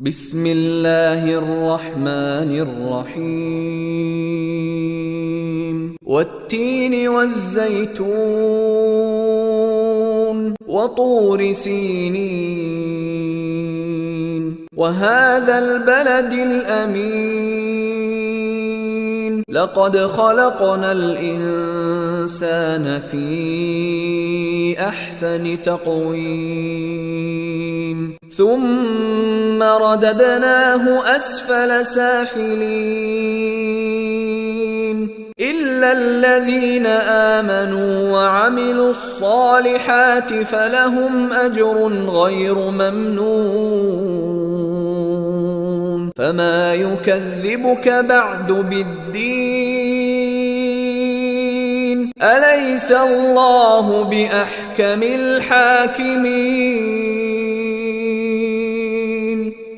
بسم الله الرحمن الرحيم والتين والزيتون وطور سينين وهذا البلد الأمين لقد خلقنا الإنسان في أحسن تقويم ثم رددناه أسفل سافلين إلا الذين آمنوا وعملوا الصالحات فلهم أجر غير ممنون فما يكذبك بعد بالدين أليس الله بأحكم الحاكمين